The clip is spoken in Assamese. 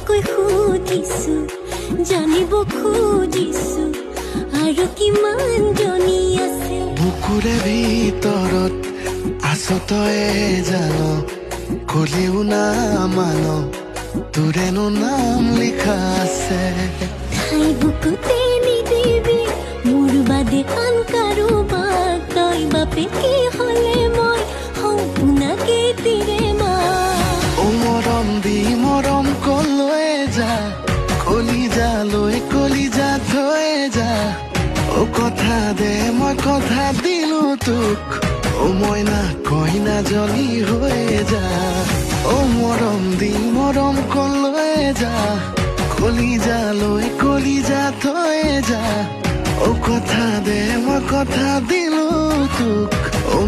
কৈ সুধিছো জানিব খুজিছো আৰু কিমান জনী আছে বুকুৰে ভিতৰত আছ তয়ে জান কলিও না মান তোৰেনো নাম লিখা আছে ঠাই বুকুতে নিদিবি মোৰ বাদে আন কাৰোবাক তই বাপেকে হ'লে মই সম্পূৰ্ণকে তিৰে মা ও মৰম দি মৰম কলৈ যা কলিজা থৈ যা ও কথা দে মই কথা দিলো তোক ও মইনা কইনা জনী হৈ যা ও মৰম দি মৰম কলৈ যা কলিজা থৈ যা ও কথা দে মই কথা দিলো তোক ও